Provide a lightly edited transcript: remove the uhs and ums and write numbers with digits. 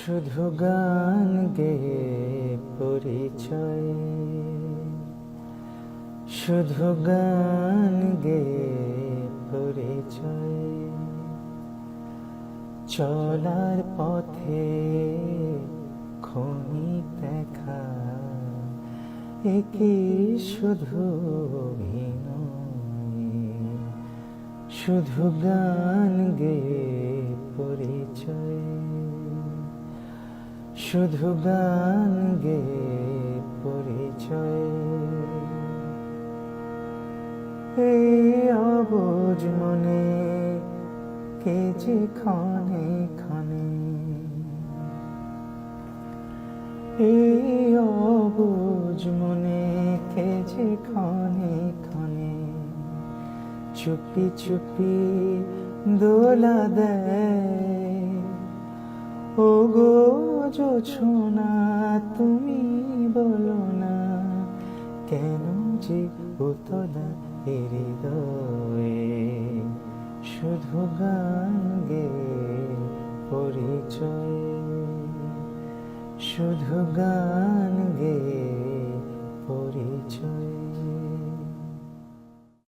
শুধু গান গেয়ে পরিচয়, শুধু গান গেয়ে পরিচয়। চলার পথে ক্ষণিক দেখা, একে শুধু অভিনয়। শুধু গান গেয়ে পরিচয়, শুধু গান গেয়ে পরিচয়। এই অবুঝ মনে কে যে ক্ষণে ক্ষণে, এই অবুঝ মনে কে যে ক্ষণে ক্ষণে চুপি চুপি দোলা দেয়। ও গো জোছনা তুমি বলো না, কেন যে উতলা হৃদয়ে। শুধু গান গেয়ে পরিচয়, শুধু গান গেয়ে পরিচয়।